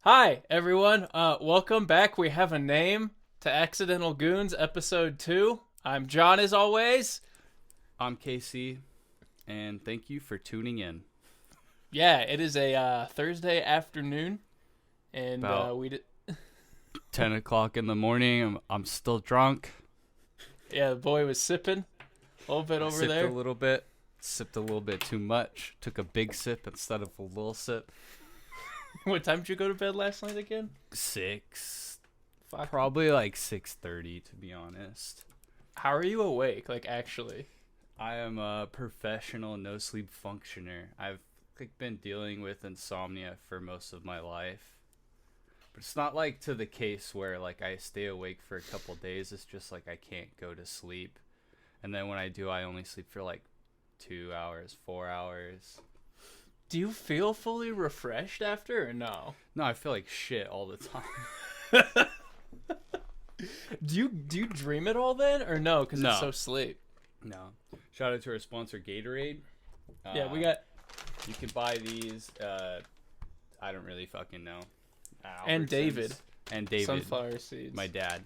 Hi, everyone. Welcome back. We have a name to Accidental Goons, episode 2. I'm John, as always. I'm KC, and thank you for tuning in. Yeah, it is a Thursday afternoon, and About we did. 10 o'clock in the morning, I'm still drunk. Yeah, the boy was sipping a little bit over Sipped there. a little bit, sipped a little bit too much, took a big sip instead of a little sip. What time did you go to bed last night again? 6, Fuck. probably like 6:30 to be honest. How are you awake? Like, actually. I am a professional no-sleep functioner. I've been dealing with insomnia for most of my life. But it's not like to the case where like I stay awake for a couple days. It's just like I can't go to sleep. And then when I do, I only sleep for like 2 hours, 4 hours. Do you feel fully refreshed after, or no? No, I feel like shit all the time. Do you dream it all then, or no? Because No. it's so sleep. No. Shout out to our sponsor, Gatorade. Yeah, we got. You can buy these. I don't really fucking know. And Albertsons. David. And David. Sunflower seeds. My dad.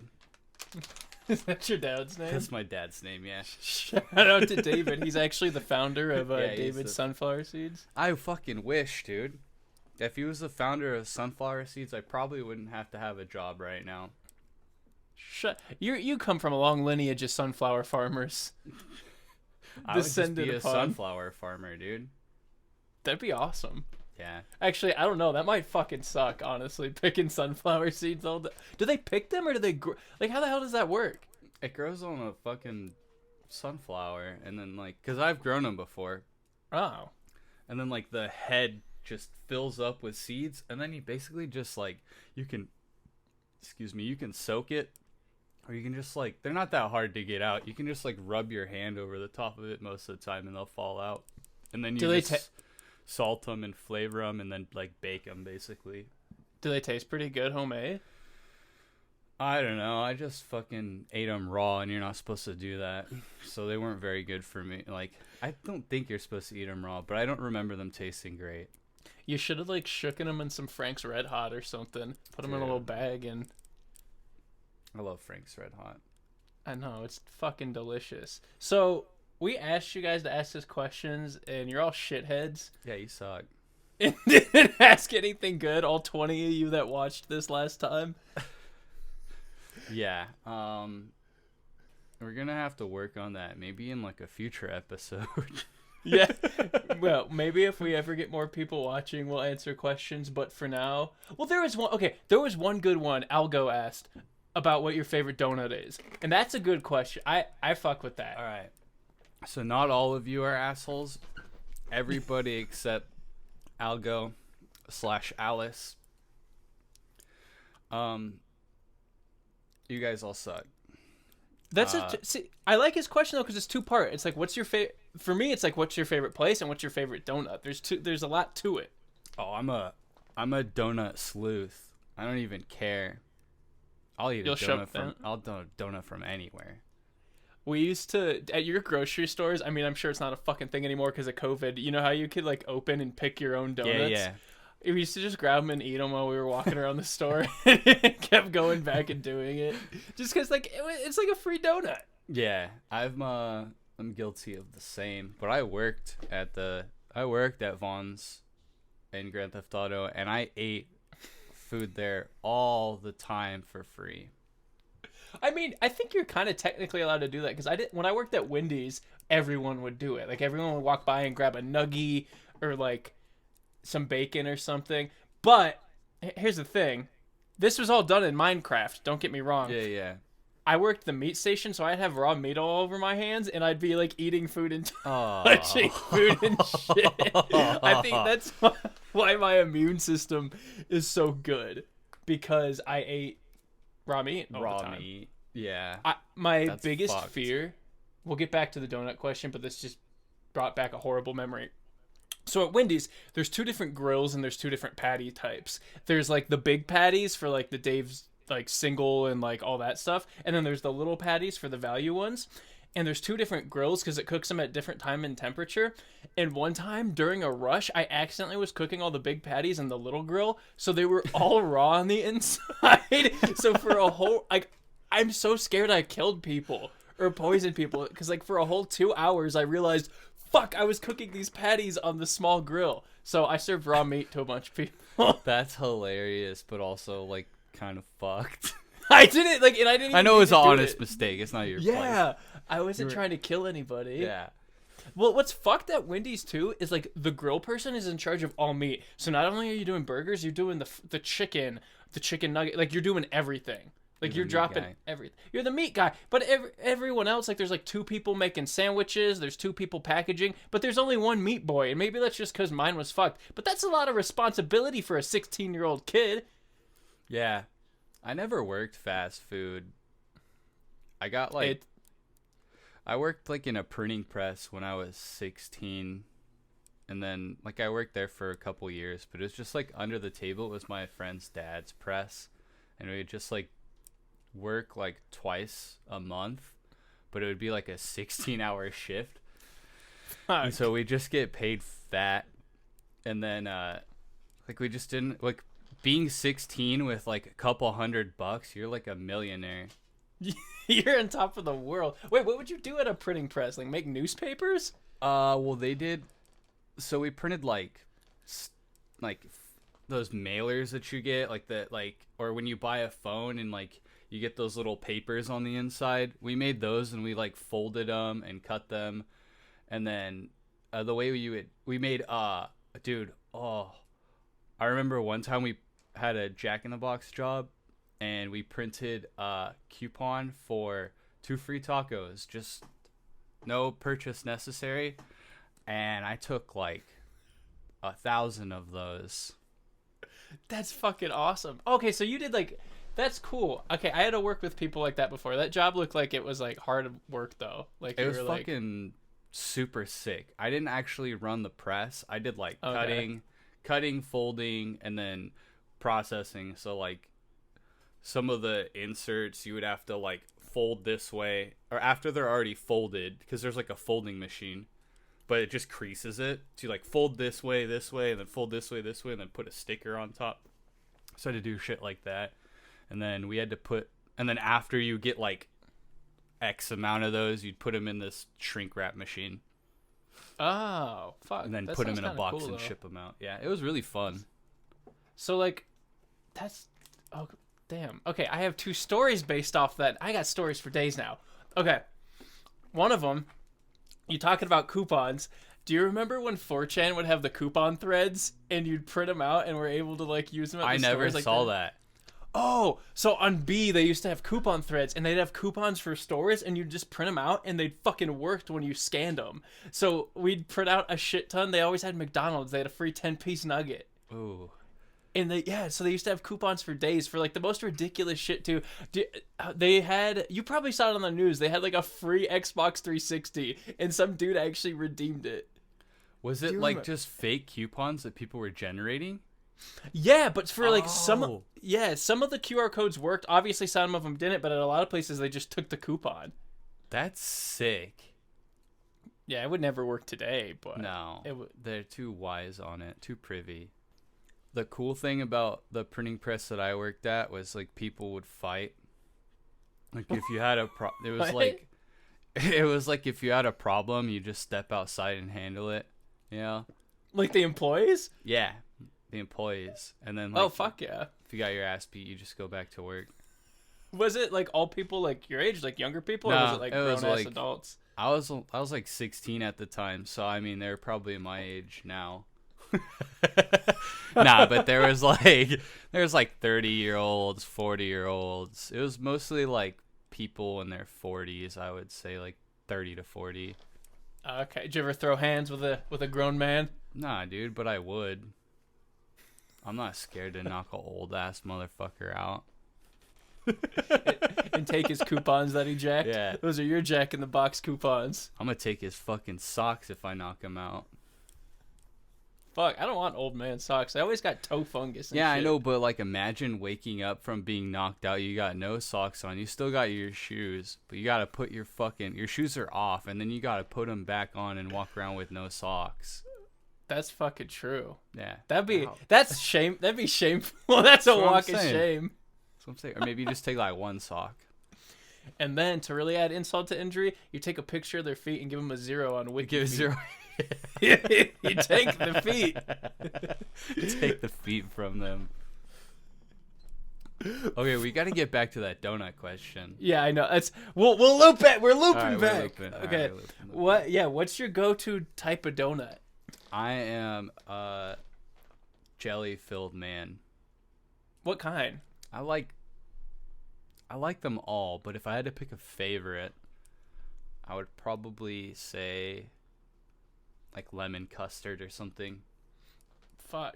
Is that your dad's name? That's my dad's name, yeah. Shout out to David. He's actually the founder of Yeah, he's David's the- Sunflower Seeds. I fucking wish, dude. If he was the founder of Sunflower Seeds, I probably wouldn't have to have a job right now. You come from a long lineage of sunflower farmers. I would just Descended be a upon. sunflower farmer, dude. That'd be awesome. Yeah. Actually, I don't know. That might fucking suck, honestly, picking sunflower seeds all day. Do they pick them or do they like, how the hell does that work? It grows on a fucking sunflower, and then, like, because I've grown them before, Oh. and then, like, the head just fills up with seeds, and then you basically just, like, you can soak it, or you can just, like, they're not that hard to get out. You can just, like, rub your hand over the top of it most of the time, and they'll fall out. And then you Do they just salt them and flavor them, and then, like, bake them, basically. Do they taste pretty good homemade? I don't know. I just fucking ate them raw, and you're not supposed to do that. So they weren't very good for me. Like, I don't think you're supposed to eat them raw, but I don't remember them tasting great. You should have, like, shooken them in some Frank's Red Hot or something. Put them in a Dude. little bag and... I love Frank's Red Hot. I know, it's fucking delicious. So, we asked you guys to ask us questions, and you're all shitheads. Yeah, you suck. And didn't ask anything good, all 20 of you that watched this last time. Yeah. We're gonna have to work on that. Maybe in, like, a future episode. Yeah. Well, maybe if we ever get more people watching, we'll answer questions. But for now, well, there was one. Okay, there was one good one. Algo asked about what your favorite donut is, and that's a good question. I fuck with that. All right. So not all of you are assholes. Everybody except Algo/Alice. You guys all suck. That's see, I like his question though because it's two part. It's like, what's your favorite? For me, it's like, what's your favorite place and what's your favorite donut? There's a lot to it. Oh, I'm a donut sleuth. I don't even care. I'll eat You'll a shove donut from that? I'll do a donut from anywhere. We used to, at your grocery stores, I mean, I'm sure it's not a fucking thing anymore because of COVID. You know how you could, like, open and pick your own donuts? Yeah. We used to just grab them and eat them while we were walking around the store and kept going back and doing it. Just because, like, it's like a free donut. Yeah, I'm guilty of the same. But I worked at Vaughn's in Grand Theft Auto, and I ate food there all the time for free. I mean, I think you're kind of technically allowed to do that because when I worked at Wendy's, everyone would do it. Like, everyone would walk by and grab a nuggie or, like, some bacon or something. But here's the thing. This was all done in Minecraft. Don't get me wrong. Yeah. I worked the meat station, so I'd have raw meat all over my hands, and I'd be, like, eating food and Oh. touching food and shit. I think that's why my immune system is so good, because I ate raw meat all the time. meat. Yeah. My That's biggest fucked. fear, we'll get back to the donut question, but this just brought back a horrible memory. So at Wendy's, there's two different grills and there's two different patty types. There's, like, the big patties for, like, the Dave's, like, single and, like, all that stuff. And then there's the little patties for the value ones. and there's two different grills because it cooks them at different time and temperature. And one time during a rush, I accidentally was cooking all the big patties in the little grill, so they were all raw on the inside. So for a whole, like, I'm so scared I killed people or poisoned people because, like, for a whole 2 hours, I realized, fuck, I was cooking these patties on the small grill. So I served raw meat to a bunch of people. That's hilarious, but also like kind of fucked. I didn't like, and I didn't. Even I know it was an do honest mistake. It's not your fault. I wasn't trying to kill anybody. Yeah. Well, what's fucked at Wendy's too is like the grill person is in charge of all meat. So not only are you doing burgers, you're doing the chicken nugget. Like you're doing everything. Like you're dropping everything. You're the meat guy. But everyone else, like there's like 2 people making sandwiches. There's 2 people packaging. But there's only one meat boy. And maybe that's just because mine was fucked. But that's a lot of responsibility for a 16-year-old kid. Yeah. I never worked fast food. I got like... I worked like in a printing press when I was 16. And then like I worked there for a couple years. But it was just like under the table. It was my friend's dad's press. And we would just like work like twice a month, but it would be like a 16-hour shift. And so we just get paid fat, and then like we just didn't like being 16 with like a couple $100. You're like a millionaire. You're on top of the world. Wait, what would you do at a printing press? Like make newspapers? Well they did. So we printed like those mailers that you get, like that, like, or when you buy a phone and like you get those little papers on the inside. We made those and we like folded them and cut them. And then the way we made, dude, I remember one time we had a Jack in the Box job and we printed a coupon for 2 free tacos, just no purchase necessary. And I took like 1,000 of those. That's fucking awesome. Okay, so you did like... That's cool. Okay, I had to work with people like that before. That job looked like it was like hard work though. Like it was fucking super sick. I didn't actually run the press. I did like cutting, folding, and then processing. So like some of the inserts you would have to like fold this way, or after they're already folded, because there's like a folding machine, but it just creases it. So you like fold this way, and then fold this way, and then put a sticker on top. So I had to do shit like that. And then we had to and then after you get like X amount of those, you'd put them in this shrink wrap machine. Oh, fuck. And then put them in a box and ship them out. Yeah, it was really fun. So like, oh, damn. Okay, I have 2 stories based off that. I got stories for days now. Okay. One of them, you talking about coupons. Do you remember when 4chan would have the coupon threads and you'd print them out and were able to like use them at the stores? I never saw that. Oh, so on B, they used to have coupon threads, and they'd have coupons for stores, and you'd just print them out, and they'd fucking worked when you scanned them. So we'd print out a shit ton. They always had McDonald's. They had a free 10-piece nugget. Ooh. And so they used to have coupons for days for, like, the most ridiculous shit, too. They had, you probably saw it on the news, they had, like, a free Xbox 360, and some dude actually redeemed it. Was it, like, just fake coupons that people were generating? Yeah, but for like some of the QR codes worked. Obviously, some of them didn't, but at a lot of places they just took the coupon. That's sick. Yeah, it would never work today, but no, they're too wise on it, too privy. The cool thing about the printing press that I worked at was like people would fight. Like if you had it was like if you had a problem, you just step outside and handle it. Yeah. Like the employees? Yeah. The employees, and then like, oh fuck yeah, if you got your ass beat, you just go back to work. Was it like all people like your age, like younger people, or was it like grown ass adults? I was like 16 at the time, so I mean they're probably my age now. Nah, but there was like 30-year-olds, 40-year-olds. It was mostly like people in their 40s, I would say, like 30 to 40. Okay, did you ever throw hands with a grown man? Nah, dude, but I would. I'm not scared to knock a old ass motherfucker out. And take his coupons that he jacked? Yeah. Those are your Jack in the Box coupons. I'm gonna take his fucking socks if I knock him out. fuck? I don't want old man socks. I always got toe fungus and Yeah, shit. I know, but like imagine waking up from being knocked out. You got no socks on. You still got your shoes, but you got to put your shoes are off, and then you got to put them back on and walk around with no socks. That's fucking true. Yeah. That'd be Wow. that's shame. That'd be shameful. That's a what I'm walk of saying. shame. That's what I'm saying. Or maybe you just take like one sock. And then to really add insult to injury, you take a picture of their feet and give them a 0 on Wiki. Give it 0. You take the feet. Take the feet from them. Okay, we got to get back to that donut question. Yeah, I know. That's we'll loop it. We're looping All right, back. we're looping. All right, Okay. we're looping. What? Yeah. What's your go-to type of donut? I am a jelly-filled man. What kind? I like them all, but if I had to pick a favorite, I would probably say like lemon custard or something.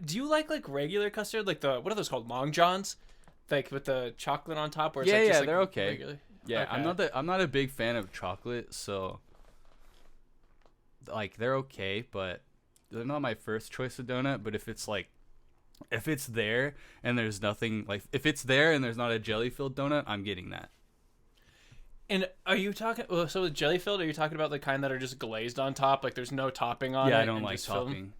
Do you like regular custard? Like what are those called? Long Johns? Like with the chocolate on top? Or it's Yeah, like just yeah, like they're okay. Regular? Yeah, Okay. I'm not a big fan of chocolate, so like they're okay, but they're not my first choice of donut. But if it's there and there's nothing, like if it's there and there's not a jelly filled donut, I'm getting that. And are you talking? Well, so with jelly filled, are you talking about the kind that are just glazed on top? Like there's no topping on it? Yeah, I don't and like just fill 'em?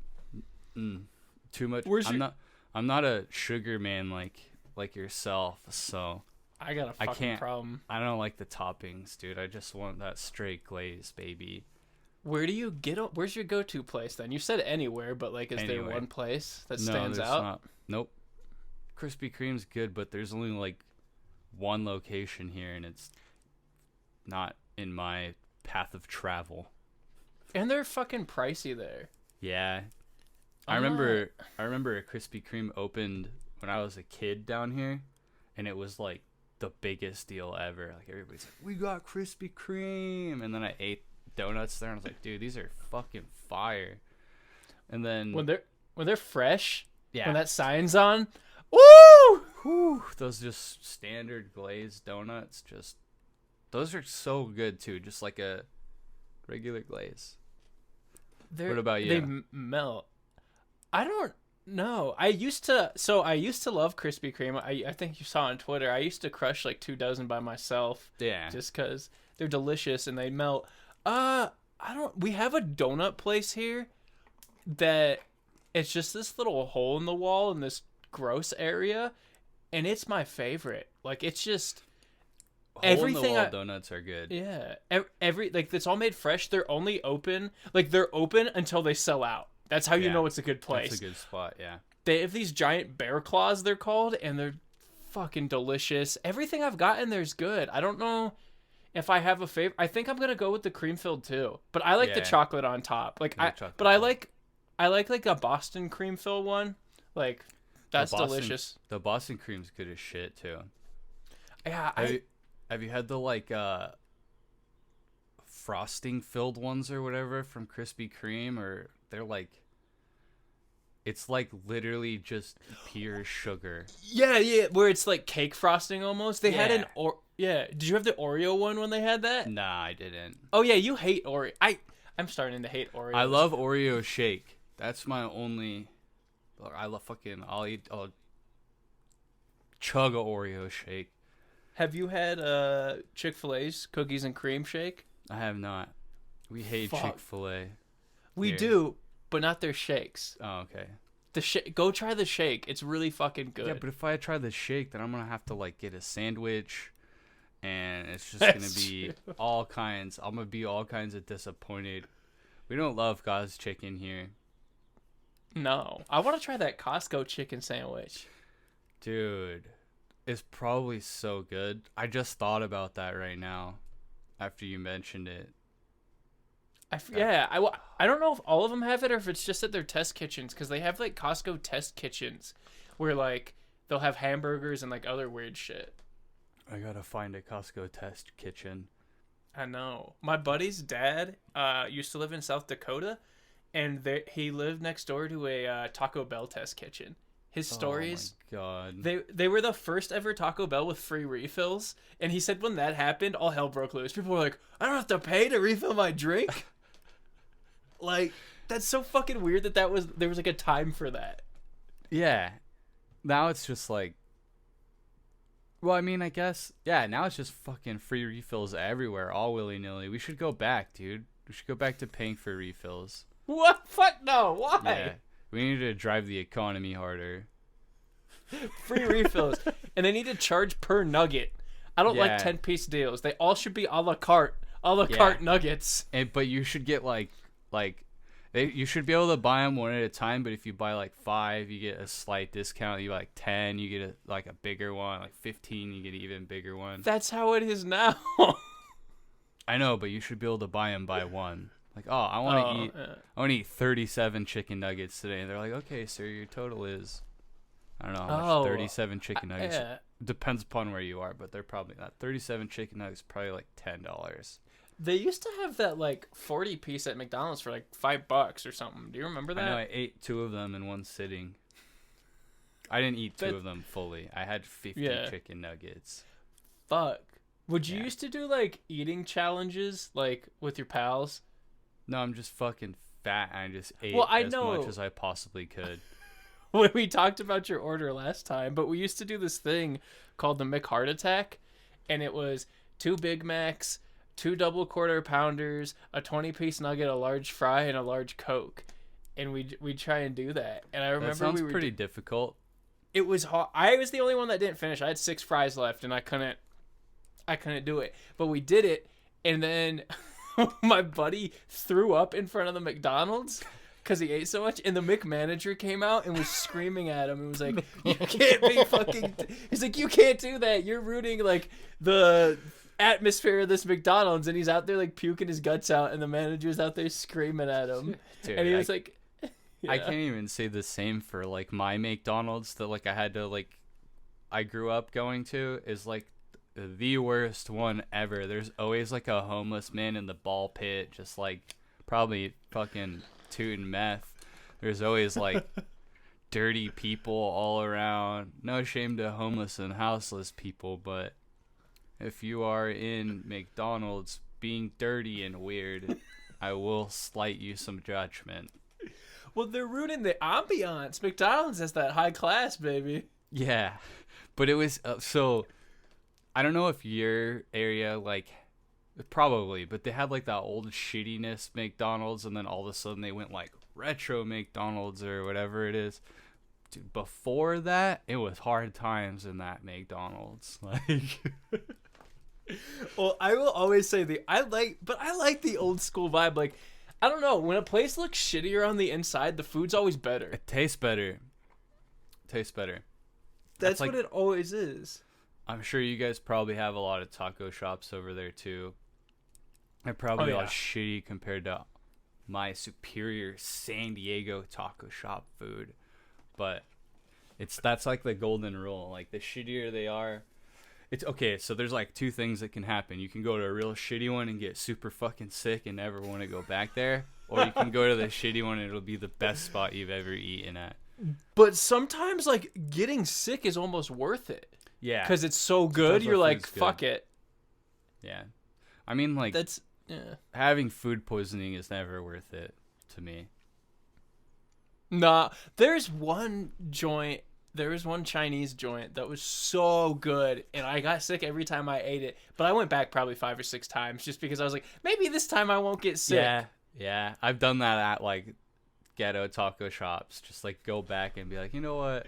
topping. Too much. Where's I'm not a sugar man like yourself, so I got a fucking can't- problem. I don't like the toppings, dude. I just want that straight glaze, baby. Where do you get? Where's your go-to place then? You said anywhere, but like, is there Anywhere. one place that No, stands there's out? not. Nope. Krispy Kreme's good, but there's only like one location here, and it's not in my path of travel. And they're fucking pricey there. Yeah. I I'm remember a Krispy Kreme opened when I was a kid down here, and it was like the biggest deal ever. Like everybody's like, "We got Krispy Kreme," and then I ate donuts there, and I was like, "Dude, these are fucking fire." And then When they're fresh, yeah, when that sign's on, woo! whew, those just standard glazed donuts, those are so good too, just like a regular glaze. What about you? They melt. I don't know. I used to love Krispy Kreme. I think you saw on Twitter. I used to crush like 2 dozen by myself. Yeah. Just because they're delicious and they melt. We have a donut place here that it's just this little hole in the wall in this gross area, and it's my favorite. Like it's just everything. Hole in the wall donuts are good. Yeah, every like it's all made fresh. They're only open they're open until they sell out. That's how you Yeah, know it's a good place. That's a good spot, yeah. They have these giant bear claws, they're called, and they're fucking delicious. Everything I've gotten there's good. I don't know if I have a favorite. I think I'm gonna go with the cream filled too, but I like the Yeah. chocolate on top. Like Yeah, chocolate I top. like a Boston cream fill one. Like that's delicious. The Boston cream's good as shit too. Yeah, Have you had the like frosting filled ones or whatever from Krispy Kreme? Or they're like, it's like literally just pure sugar. yeah, where it's like cake frosting almost. They had Yeah. Did you have the Oreo one when they had that? Nah, I didn't. Oh yeah, you hate Oreo. I'm starting to hate Oreo. I love Oreo shake. That's my only. I'll chug a Oreo shake. Have you had Chick-fil-A's cookies and cream shake? I have not. We hate Fuck. Chick-fil-A. We Here. do, but not their shakes. Oh, okay. Go try the shake. It's really fucking good. Yeah, but if I try the shake, then I'm gonna have to like get a sandwich, and it's just That's gonna be true. all kinds. I'm gonna be all kinds of disappointed. We don't love God's chicken here, No, I want to try that Costco chicken sandwich. dude. It's probably so good. I just thought about that right now, after you mentioned it. I don't know if all of them have it or if it's just at their test kitchens, because they have like Costco test kitchens where like they'll have hamburgers and like other weird shit. I gotta find a Costco test kitchen. I know. My buddy's dad used to live in South Dakota, and he lived next door to a Taco Bell test kitchen. His stories, Oh my god. they were the first ever Taco Bell with free refills, and he said when that happened, all hell broke loose. People were like, I don't have to pay to refill my drink. Like, That's so fucking weird there was like a time for that. Yeah. Now it's just like, well, I mean, I guess, yeah, now it's just fucking free refills everywhere, all willy-nilly. We should go back, dude. We should go back to paying for refills. What? Fuck no. Why? Yeah. We need to drive the economy harder. Free refills. And they need to charge per nugget. I don't like 10-piece deals. They all should be a la carte. A la carte nuggets. But you should get you should be able to buy them one at a time, but if you buy like 5, you get a slight discount. You buy like 10, you get a bigger one. Like 15, you get an even bigger one. That's how it is now. I know, but you should be able to buy them by one. Like, oh, I want to eat 37 chicken nuggets today. And they're like, okay, sir, your total is, I don't know how much, 37 chicken nuggets. Depends upon where you are, but they're probably not. 37 chicken nuggets, probably like $10. They used to have that like 40-piece at McDonald's for like $5 or something. Do you remember that? I know, I ate 2 of them in one sitting. I didn't eat 2 of them fully. I had 50 chicken nuggets. Fuck. Would you used to do like eating challenges like with your pals? No, I'm just fucking fat and I just ate as much as I possibly could. When we talked about your order last time, but we used to do this thing called the McHeart Attack, and it was 2 Big Macs, 2 double quarter pounders, a 20-piece nugget, a large fry, and a large Coke. And we'd try and do that. And I remember that sounds pretty difficult. It was hard. I was the only one that didn't finish. I had 6 fries left, and I couldn't do it. But we did it, and then my buddy threw up in front of the McDonald's because he ate so much, and the McManager came out and was screaming at him and was like, "You can't be fucking." He's like, "You can't do that. You're ruining like the atmosphere of this McDonald's." And he's out there like puking his guts out, and the manager's out there screaming at him. Dude, and he was like, I can't even say the same for like my McDonald's that like I had to like I grew up going to is like the worst one ever. There's always like a homeless man in the ball pit, just like probably fucking tooting meth. There's always like dirty people all around. No shame to homeless and houseless people, but if you are in McDonald's being dirty and weird, I will slight you some judgment. Well, they're ruining the ambiance. McDonald's has that high class, baby. Yeah, but it was so. I don't know if your area like, probably, but they had like that old shittiness McDonald's, and then all of a sudden they went like retro McDonald's or whatever it is. Dude, before that, it was hard times in that McDonald's. Like. Well, I will always say I like the old school vibe. Like, I don't know, when a place looks shittier on the inside, the food's always better. It tastes better. That's like, what it always is. I'm sure you guys probably have a lot of taco shops over there too. They're probably all shitty compared to my superior San Diego taco shop food. But that's like the golden rule. Like, the shittier they are, it's okay. So there's like 2 things that can happen. You can go to a real shitty one and get super fucking sick and never want to go back there, or you can go to the shitty one and it'll be the best spot you've ever eaten at. But sometimes like getting sick is almost worth it. Yeah, because it's so good. You're like, fuck it. Yeah, I mean, like, that's having food poisoning is never worth it to me. Nah, there's one Chinese joint that was so good, and I got sick every time I ate it. But I went back probably 5 or 6 times just because I was like, maybe this time I won't get sick. Yeah, I've done that at like ghetto taco shops. Just like go back and be like, you know what?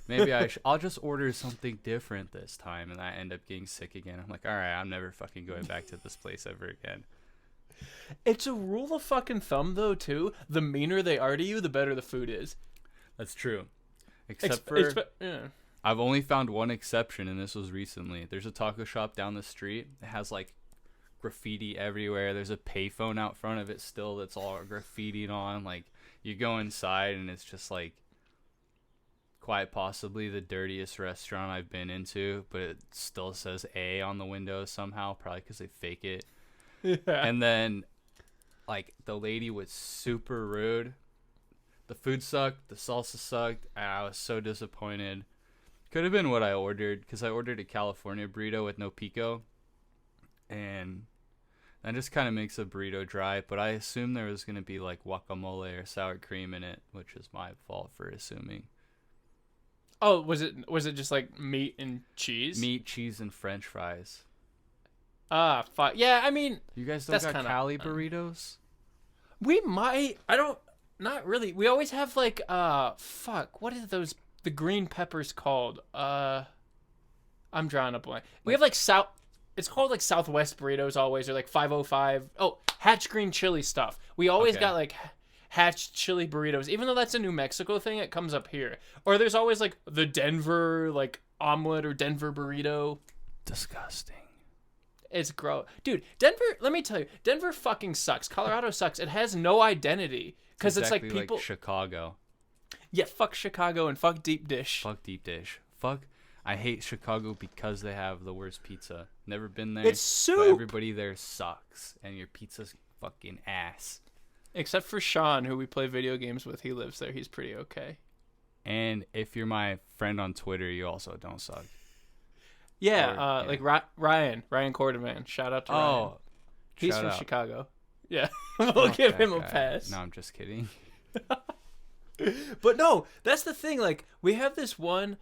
Maybe I'll just order something different this time, and I end up getting sick again. I'm like, all right, I'm never fucking going back to this place ever again. It's a rule of fucking thumb, though, too. The meaner they are to you, the better the food is. That's true. Except I've only found one exception, and this was recently. There's a taco shop down the street. It has, like, graffiti everywhere. There's a payphone out front of it still that's all graffitied on. Like, you go inside, and it's just, like, quite possibly the dirtiest restaurant I've been into, but it still says A on the window somehow, probably because they fake it. Yeah. And then, like, the lady was super rude. The food sucked, the salsa sucked, and I was so disappointed. Could have been what I ordered, because I ordered a California burrito with no pico, and That just kind of makes a burrito dry, but I assumed there was going to be like guacamole or sour cream in it, which is my fault for assuming. Oh, was it just like meat and cheese? Meat, cheese, and French fries. Ah, fuck. Yeah, I mean, You guys don't that's got kinda- Cali burritos? we might. I don't. Not really. We always have like fuck. What are those? The green peppers called? I'm drawing a blank. We have like south. It's called like Southwest burritos always, or like 505. Oh, Hatch green chili stuff. We always Okay. got like Hatch chili burritos, even though that's a New Mexico thing. It comes up here. Or there's always like the Denver like omelet or Denver burrito. Disgusting. It's gross, dude. Denver. Let me tell you, Denver fucking sucks. Colorado sucks. It has no identity because Exactly it's like people. like Chicago. Yeah, fuck Chicago and fuck deep dish. Fuck deep dish. Fuck. I hate Chicago because they have the worst pizza. Never been there. It's But soup. everybody there sucks, and your pizza's fucking ass. Except for Sean, who we play video games with. He lives there. He's pretty okay. And if you're my friend on Twitter, you also don't suck. Yeah, Or- yeah. like Ryan Cordovan. Shout out to Ryan. Oh, He's shout from out. Chicago. Yeah, we'll Fuck give that him a guy. pass. No, I'm just kidding. But no, that's the thing. Like, we have this one.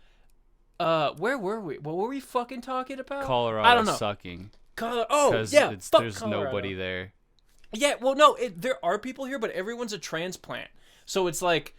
Where were we? What were we fucking talking about? Colorado I don't know. sucking. Oh, Because yeah. Fuck there's Colorado. nobody there. Yeah, well, no, there are people here, but everyone's a transplant. So it's like,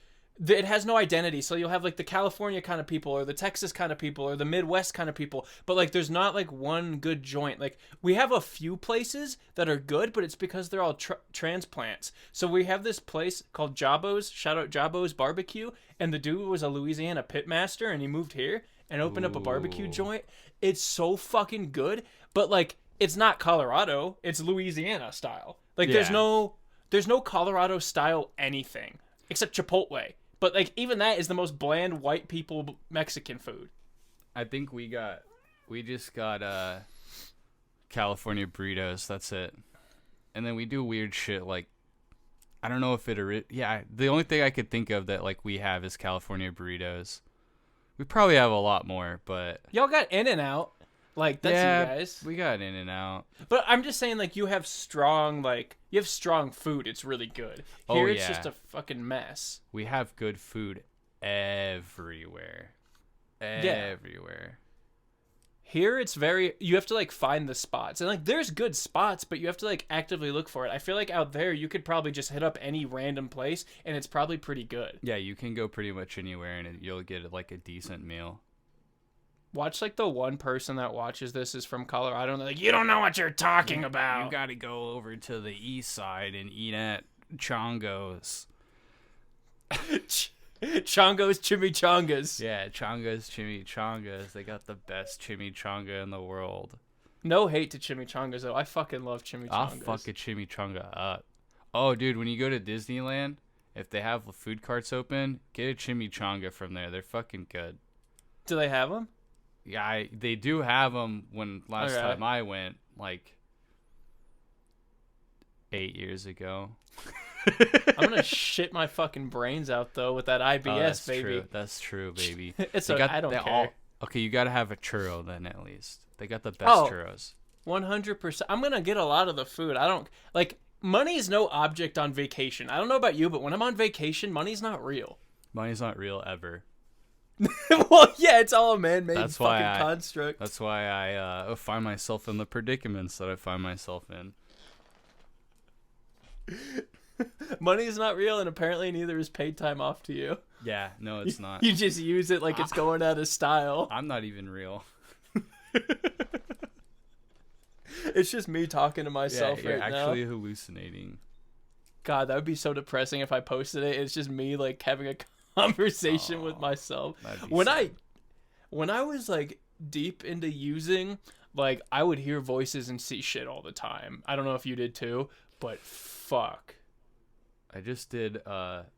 it has no identity. So you'll have like the California kind of people or the Texas kind of people or the Midwest kind of people. But like, there's not like one good joint. Like, we have a few places that are good, but it's because they're all transplants. So we have this place called Jabo's, shout out Jabo's Barbecue. And the dude was a Louisiana pitmaster and he moved here and opened up a barbecue Ooh. joint. It's so fucking good. But like, it's not Colorado. It's Louisiana style. Like, Yeah. there's no Colorado style anything except Chipotle. But like, even that is the most bland white people Mexican food. I think we just got California burritos. That's it. And then we do weird shit like, I don't know if the only thing I could think of that like we have is California burritos. We probably have a lot more, but Y'all got In-N-Out. Like, that's yeah, you guys. we got In and Out. But I'm just saying, like, you have strong food. It's really good. Oh, Here, it's yeah. just a fucking mess. We have good food everywhere. Everywhere. Here, it's you have to, like, find the spots. And, like, there's good spots, but you have to, like, actively look for it. I feel like out there, you could probably just hit up any random place, and it's probably pretty good. Yeah, you can go pretty much anywhere and you'll get like a decent meal. Watch, like, the one person that watches this is from Colorado, and they're like, you don't know what you're talking about. You got to go over to the east side and eat at Chongo's. Chongo's chimichangas. Yeah, Chongo's chimichangas. They got the best chimichanga in the world. No hate to chimichangas, though. I fucking love chimichangas. I'll fuck a chimichanga up. Oh, dude, when you go to Disneyland, if they have the food carts open, get a chimichanga from there. They're fucking good. Do they have them? Yeah, they do have them. When last Okay. time I went, like 8 years ago. I'm gonna shit my fucking brains out though with that IBS, Oh, that's baby. true. That's true, baby. It's They I don't they care. Okay, you gotta have a churro then at least. They got the best Oh. churros. 100%. I'm gonna get a lot of the food. I don't like money is no object on vacation. I don't know about you, but when I'm on vacation, money's not real. Money's not real ever. Well, yeah, it's all a man-made That's why fucking construct. That's why I find myself in the predicaments that I find myself in. Money is not real, and apparently neither is paid time off to you. Yeah, no, it's not. You just use it like it's going out of style. I'm not even real. It's just me talking to myself yeah, you're right actually now. hallucinating. God, that would be so depressing if I posted it. It's just me like having a conversation with Aw, myself. That'd be When sad. I was like deep into using, like I would hear voices and see shit all the time. I don't know if you did too, but fuck. I just did let's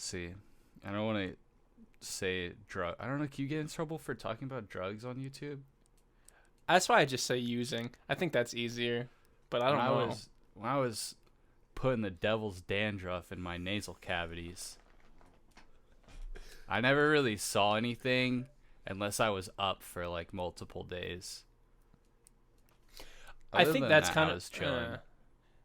see. I don't want to say drug. I don't know, can you get in trouble for talking about drugs on YouTube? That's why I just say using. I think that's easier, but I don't know. When I was putting the devil's dandruff in my nasal cavities, I never really saw anything unless I was up for like multiple days. I Other think than that's that, kind I of. was chilling.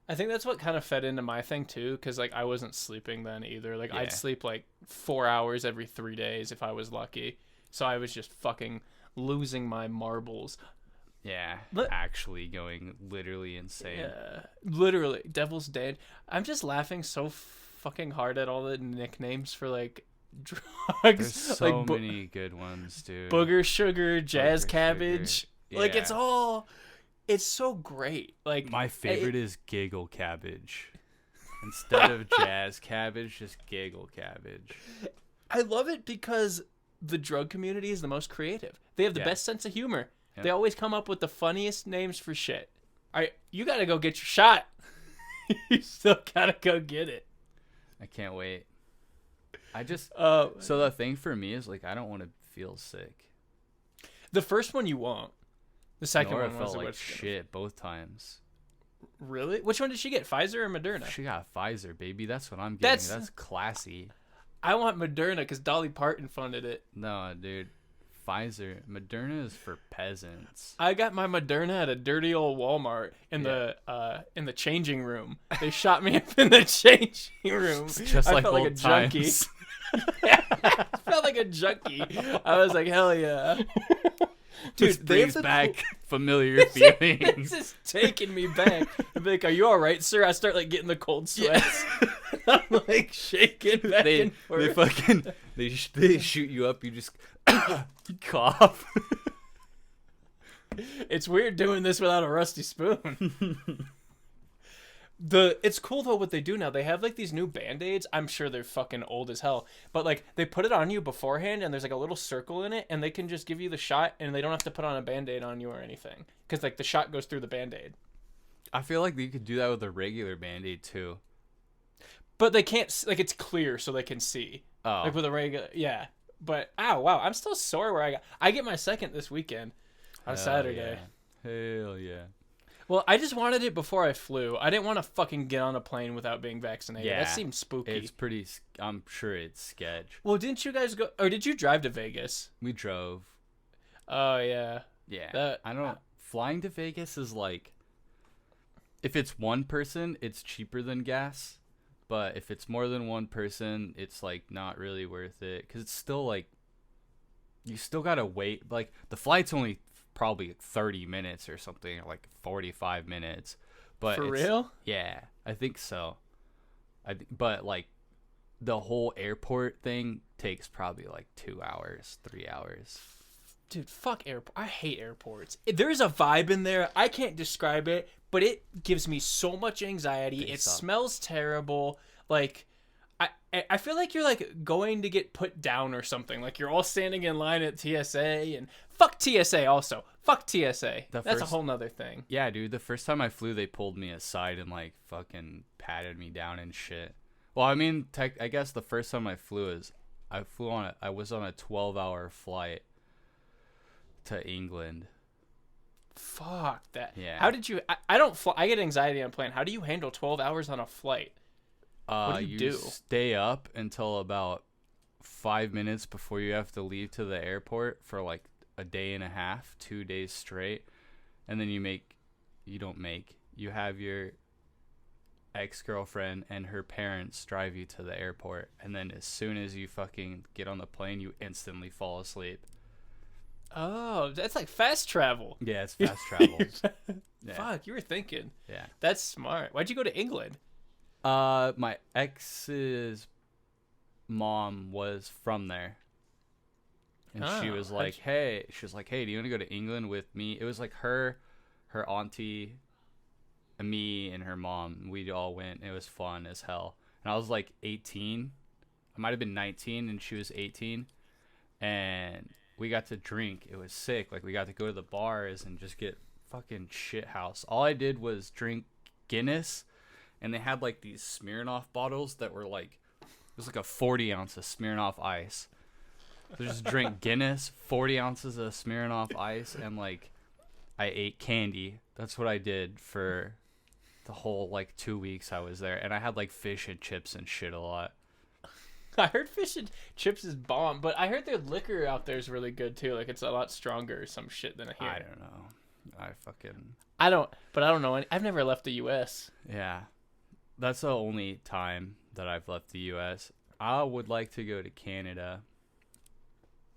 I think that's what kind of fed into my thing too, because like I wasn't sleeping then either. Like Yeah. I'd sleep like 4 hours every 3 days if I was lucky. So I was just fucking losing my marbles. Yeah, But actually going literally insane. yeah, literally, Devil's Dead. I'm just laughing so fucking hard at all the nicknames for like drugs. There's so like many good ones, dude. booger sugar, jazz Booger cabbage. sugar. Like Yeah. it's so great. Like My favorite is giggle cabbage. Instead of jazz cabbage, just giggle cabbage. I love it because the drug community is the most creative. They have the Yeah. best sense of humor. Yep. They always come up with the funniest names for shit. All right, you gotta go get your shot. You still gotta go get it. I can't wait. I just Uh, so the thing for me is like I don't want to feel sick. the first one you won't. The second Nora one was felt the like worst. shit both times. Really? Which one did she get? Pfizer or Moderna? She got Pfizer, baby. That's what I'm getting. That's- That's classy. I want Moderna because Dolly Parton funded it. No, dude. Pfizer. Moderna is for peasants. I got my Moderna at a dirty old Walmart in the changing room. They shot me up in the changing room. Just I like felt like a old junkie. times. I felt like a junkie. I was like, hell yeah. This Dude, they have brings the back familiar feelings. This is taking me back. I'd be like, are you all right, sir? I start like getting the cold sweats. I'm like shaking back they and forth. fucking they shoot you up. You just cough. It's weird doing this without a rusty spoon. It's cool though what they do now. They have like these new band-aids. I'm sure they're fucking old as hell. But like they put it on you beforehand and there's like a little circle in it and they can just give you the shot and they don't have to put on a band-aid on you or anything. Because like the shot goes through the band-aid. I feel like you could do that with a regular Band-Aid too. But they can't, like it's clear so they can see. Oh, Like with a regular, yeah. But, ow, wow, I'm still sore where I get my second this weekend on hell Saturday. Yeah. Hell yeah. Well, I just wanted it before I flew. I didn't want to fucking get on a plane without being vaccinated. Yeah, That seemed spooky. It's pretty. I'm sure it's sketch. Well, didn't you guys go, or did you drive to Vegas? We drove. Oh, yeah. Yeah. I don't. Flying to Vegas is like. If it's one person, it's cheaper than gas. But if it's more than one person, it's like not really worth it. Because it's still like. You still gotta wait. Like the flight's only probably 30 minutes or something, or like 45 minutes. But For real? Yeah, I think so. But like the whole airport thing takes probably like 2 hours, 3 hours. Dude, fuck airport. I hate airports. There's a vibe in there. I can't describe it, but it gives me so much anxiety. It smells terrible. Like, I feel like you're like going to get put down or something. Like you're all standing in line at TSA and fuck TSA also. Fuck TSA. That's a whole nother thing. Yeah, dude. The first time I flew, they pulled me aside and like fucking patted me down and shit. Well, I mean, I guess the first time I flew I was on a 12-hour flight to England. Fuck that. Yeah. How did you? I don't fly. I get anxiety on a plane. How do you handle 12 hours on a flight? What do you do? Stay up until about 5 minutes before you have to leave to the airport for like a day and a half, 2 days straight, and then you have your ex-girlfriend and her parents drive you to the airport, and then as soon as you fucking get on the plane, you instantly fall asleep. Oh, that's like fast travel. Yeah, it's fast travel. Yeah. Fuck, you were thinking. Yeah. That's smart. Why'd you go to England? My ex's mom was from there. And she was like, hey, do you want to go to England with me? It was like her auntie, and me, and her mom. We all went. It was fun as hell. And I was like 18. I might have been 19 and she was 18. And we got to drink. It was sick. Like, we got to go to the bars and just get fucking shit house. All I did was drink Guinness, and they had like these Smirnoff bottles that were like, it was like a 40 ounce of Smirnoff Ice. So just drink Guinness, 40 ounces of Smirnoff Ice, and like I ate candy. That's what I did for the whole like 2 weeks I was there. And I had like fish and chips and shit a lot. I heard fish and chips is bomb, but I heard their liquor out there is really good too. Like it's a lot stronger or some shit than here. I don't know. I don't know. I've never left the U.S. Yeah. That's the only time that I've left the U.S. I would like to go to Canada.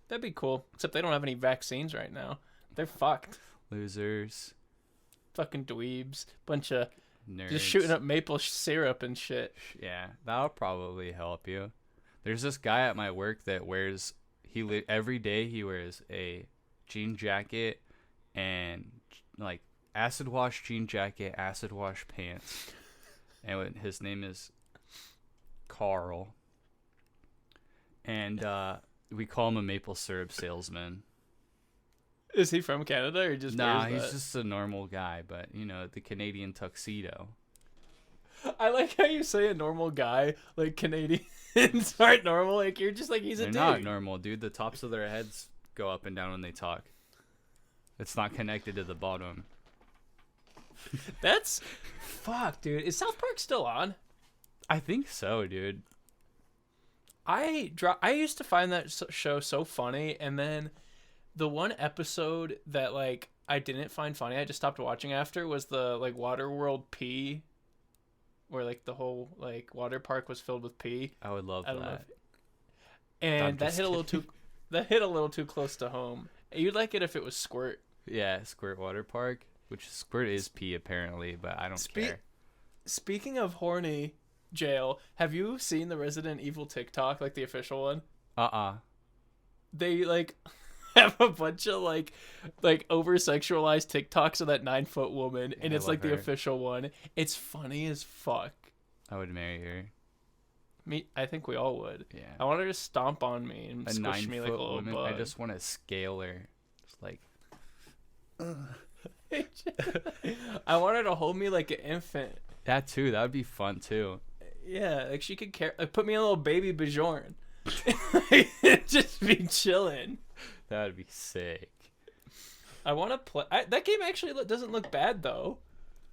That'd be cool. Except they don't have any vaccines right now. They're fucked. Losers. Fucking dweebs. Bunch of Nerds. just shooting up maple syrup and shit. Yeah, that'll probably help you. There's this guy at my work that wears every day he wears a jean jacket and like acid wash jean jacket, acid wash pants. And his name is Carl. And we call him a maple syrup salesman. Is he from Canada or just Nah, wears he's that? just a normal guy, but you know, the Canadian tuxedo. I like how you say a normal guy, like Canadians aren't normal. Like you're just like he's They're a not dude. normal, dude. The tops of their heads go up and down when they talk. It's not connected to the bottom. That's fuck, dude. Is South Park still on? I think so, dude. I used to find that show so funny, and then the one episode that like I didn't find funny, I just stopped watching after, was the like Waterworld pee, where like the whole like water park was filled with pee. I would love I don't know that. And that hit a little too close to home. You'd like it if it was Squirt. Yeah, Squirt Water Park, which Squirt is pee apparently, but I don't care. Speaking of horny jail, have you seen the Resident Evil TikTok, like the official one? They like have a bunch of like over sexualized TikToks of that 9-foot woman, and I it's love like the her. official one. It's funny as fuck. I would marry her. I think we all would. Yeah. I want her to stomp on me and A squish me like a 9-foot little woman. bug. I just want to scale her. Just like I want her to hold me like an infant. that too. That would be fun too. Yeah, like she could put me in a little baby Bjorn. Just be chilling. That would be sick. I want to play. That game actually doesn't look bad though.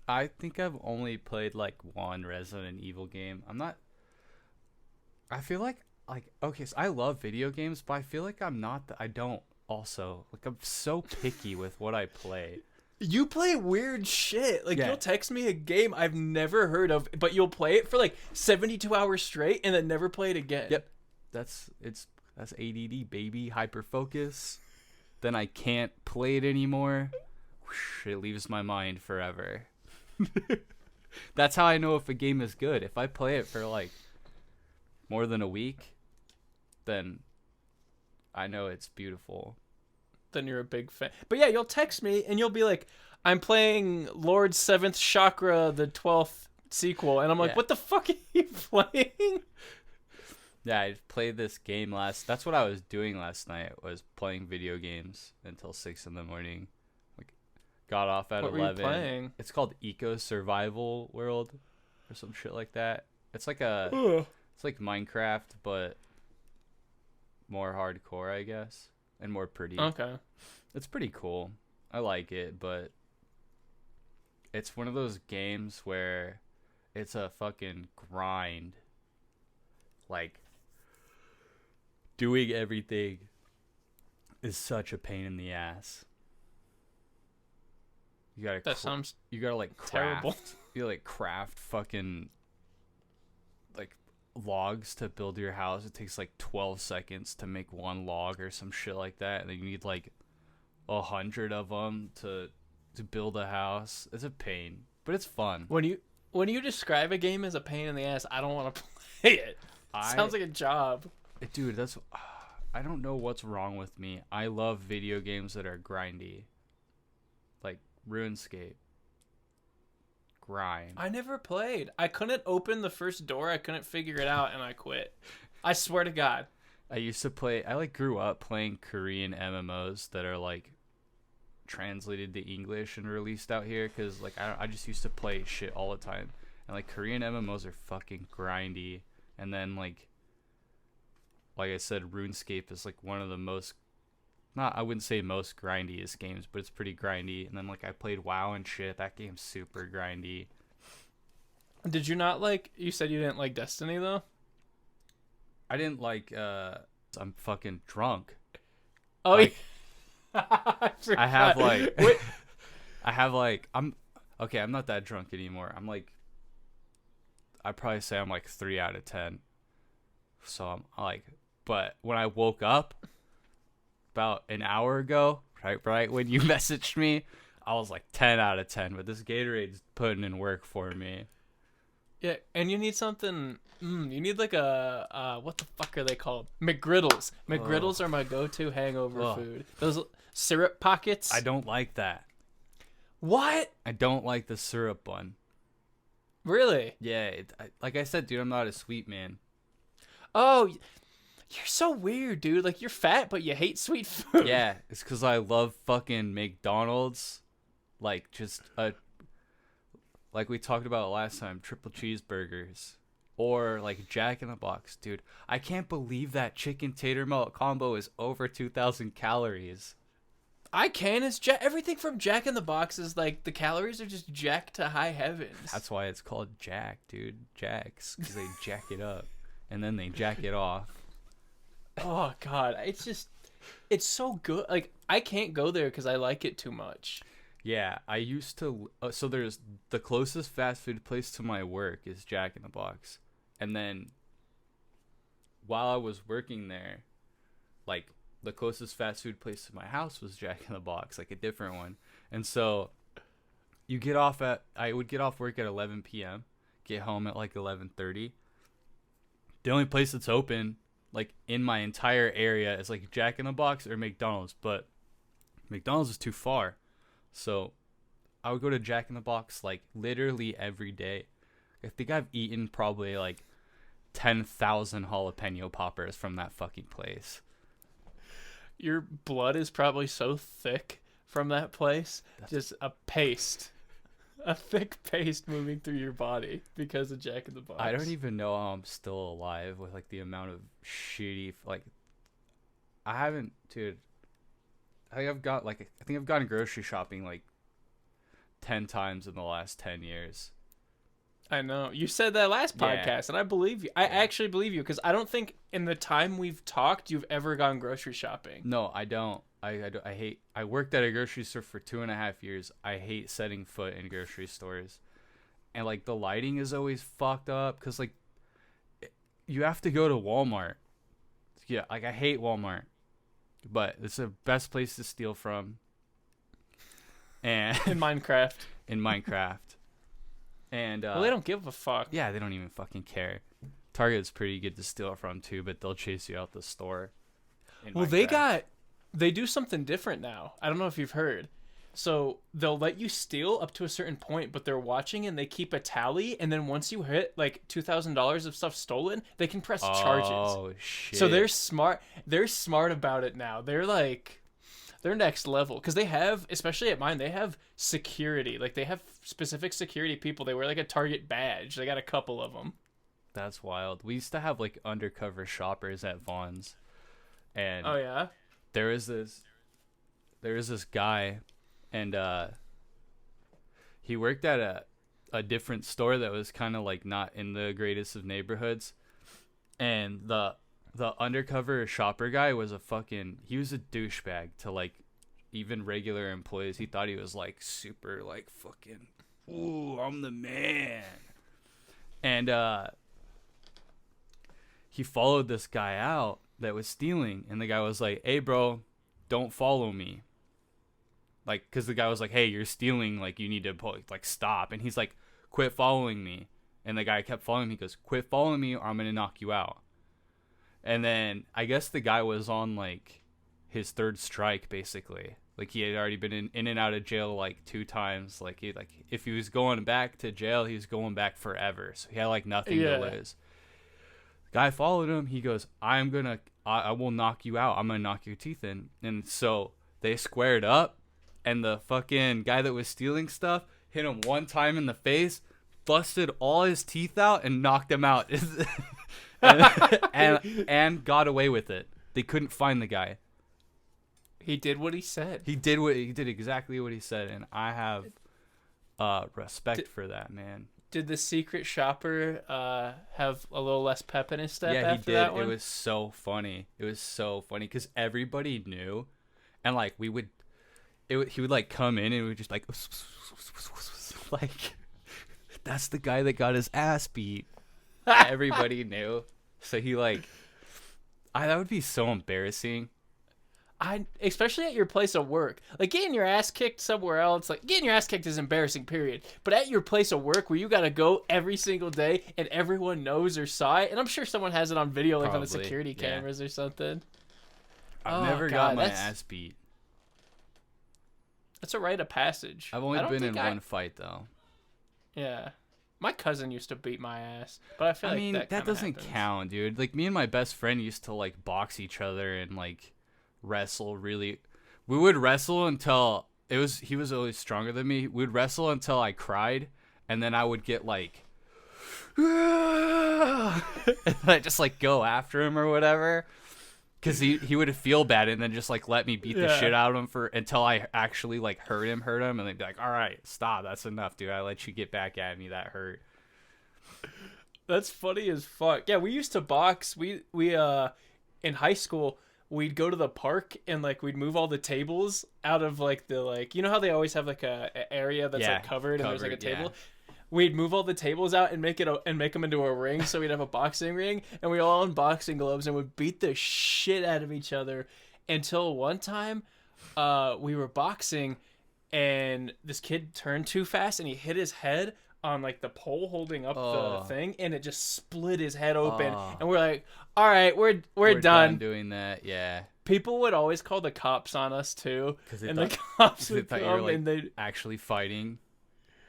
I think I've only played like one Resident Evil game. I feel like okay, so I love video games, but I feel like I don't also. Like I'm so picky with what I play. You play weird shit. Like Yeah. you'll text me a game I've never heard of, but you'll play it for like 72 hours straight and then never play it again. Yep. That's ADD, baby, hyper focus. Then I can't play it anymore. Whoosh, it leaves my mind forever. That's how I know if a game is good. If I play it for like more than a week, then I know it's beautiful. Then you're a big fan. But yeah, you'll text me and you'll be like, I'm playing Lord 7th Chakra, the 12th sequel. And I'm like, Yeah. what the fuck are you playing? Yeah, I played this game that's what I was doing last night, was playing video games until 6 in the morning. Like, got off at What 11. were you playing? It's called Eco Survival World or some shit like that. It's like Ugh. it's like Minecraft, but more hardcore, I guess, and more pretty. Okay. It's pretty cool. I like it, but it's one of those games where it's a fucking grind. Like, doing everything is such a pain in the ass. You gotta That sounds you gotta like craft. terrible. You like craft fucking like logs to build your house. It takes like 12 seconds to make one log or some shit like that, and then you need like 100 of them to build a house. It's a pain, but it's fun. When you describe a game as a pain in the ass, I don't want to play it. Sounds like a job. Dude, I don't know what's wrong with me. I love video games that are grindy. Like RuneScape. Grind. I never played. I couldn't open the first door. I couldn't figure it out, and I quit. I swear to God. I like grew up playing Korean MMOs that are like translated to English and released out here, because like I just used to play shit all the time, and like Korean MMOs are fucking grindy. And then like I said, RuneScape is like one of the most, I wouldn't say most grindiest games, but it's pretty grindy. And then like I played WoW and shit. That game's super grindy. Did you not like? You said you didn't like Destiny though. I didn't like. I'm fucking drunk. Oh, Like, yeah. I have like. Wait, I have like I'm okay. I'm not that drunk anymore. I'm like I probably say I'm like 3 out of 10. So I'm like, but when I woke up about an hour ago, right when you messaged me, I was like 10 out of 10. But this Gatorade's putting in work for me. Yeah, and you need something. You need like a what the fuck are they called? McGriddles. McGriddles are my go-to hangover food. Those syrup pockets. I don't like that. What? I don't like the syrup one. Really? Yeah, like I said, dude, I'm not a sweet man. Oh, you're so weird, dude. Like you're fat, but you hate sweet food. Yeah, it's because I love fucking McDonald's. Like just like we talked about last time, triple cheeseburgers. Or like Jack in the Box, dude. I can't believe that chicken tater melt combo is over 2,000 calories. I can. It's everything from Jack in the Box is like the calories are just jacked to high heavens. That's why it's called Jack, dude. Jacks, because they jack it up and then they jack it off. Oh god, it's so good. Like I can't go there because I like it too much. Yeah, I used to. So there's the closest fast food place to my work is Jack in the Box, and then while I was working there, like the closest fast food place to my house was Jack in the Box, like a different one. And so I would get off work at 11 p.m., get home at like 11:30. The only place that's open like in my entire area is like Jack in the Box or McDonald's, but McDonald's is too far. So I would go to Jack in the Box like literally every day. I think I've eaten probably like 10,000 jalapeno poppers from that fucking place. Your blood is probably so thick from that place. Just a paste. A thick paste moving through your body because of Jack in the Box. I don't even know how I'm still alive with like the amount of shitty like I haven't, dude. I think I've gone grocery shopping like 10 times in the last 10 years. I know. You said that last podcast, and I believe you. I actually believe you because I don't think in the time we've talked you've ever gone grocery shopping. No, I don't. I worked at a grocery store for 2.5 years. I hate setting foot in grocery stores. And like the lighting is always fucked up because like you have to go to Walmart. Yeah, like I hate Walmart. But it's the best place to steal from. And in Minecraft. And well, they don't give a fuck. Yeah, they don't even fucking care. Target's pretty good to steal from too, but they'll chase you out the store. Well, they do something different now. I don't know if you've heard. So they'll let you steal up to a certain point, but they're watching and they keep a tally. And then once you hit like $2,000 of stuff stolen, they can press charges. Oh shit! So they're smart. They're smart about it now. They're next level because they have, especially at mine, they have security. Like they have specific security people. They wear like a Target badge. They got a couple of them. That's wild. We used to have like undercover shoppers at Vaughn's, and oh yeah, there is this guy. And he worked at a different store that was kind of like not in the greatest of neighborhoods. And the undercover shopper guy was he was a douchebag to like even regular employees. He thought he was like super like fucking, ooh, I'm the man. And he followed this guy out that was stealing. And the guy was like, hey, bro, don't follow me. Like, because the guy was like, hey, you're stealing, like, you need to, like, stop. And he's like, quit following me. And the guy kept following me. He goes, quit following me or I'm going to knock you out. And then I guess the guy was on, like, his third strike, basically. Like, he had already been in and out of jail, like, 2 times. Like, if he was going back to jail, he was going back forever. So he had, like, nothing to lose. The guy followed him. He goes, I will knock you out. I'm going to knock your teeth in. And so they squared up. And the fucking guy that was stealing stuff hit him one time in the face, busted all his teeth out, and knocked him out. and got away with it. They couldn't find the guy. He did what he said. He did exactly what he said, and I have respect for that, man. Did the secret shopper have a little less pep in his step after he did. that one? It was so funny. Because everybody knew, and like he would like come in and it would just like like that's the guy that got his ass beat. Everybody knew. So he like that would be so embarrassing. Especially at your place of work. Like, getting your ass kicked somewhere else, like, getting your ass kicked is embarrassing, period. But at your place of work where you gotta go every single day and everyone knows or saw it, and I'm sure someone has it on video, like, on the security cameras or something. I've never got my ass beat. That's a rite of passage. I've only been in one fight, though. Yeah. My cousin used to beat my ass, but I feel like that doesn't count, dude. Like, me and my best friend used to, like, box each other and, like, wrestle really. We would wrestle until he was always stronger than me. We'd wrestle until I cried, and then I would get like and I just like go after him or whatever, because he would feel bad and then just like let me beat the shit out of him until I actually like hurt him, and they'd be like, all right, stop, that's enough, dude, I let you get back at me, that hurt. That's funny as fuck. Yeah, we used to box. We in high school, we'd go to the park and like we'd move all the tables out of like the, like, you know how they always have like a area that's like covered and there's like a table. We'd move all the tables out and make them into a ring, so we'd have a boxing ring, and we all in boxing gloves and would beat the shit out of each other until one time we were boxing and this kid turned too fast and he hit his head on like the pole holding up the thing, and it just split his head open. And we're like, all right, we're done doing that. Yeah, people would always call the cops on us too, and the cops would come, like, and they actually fighting.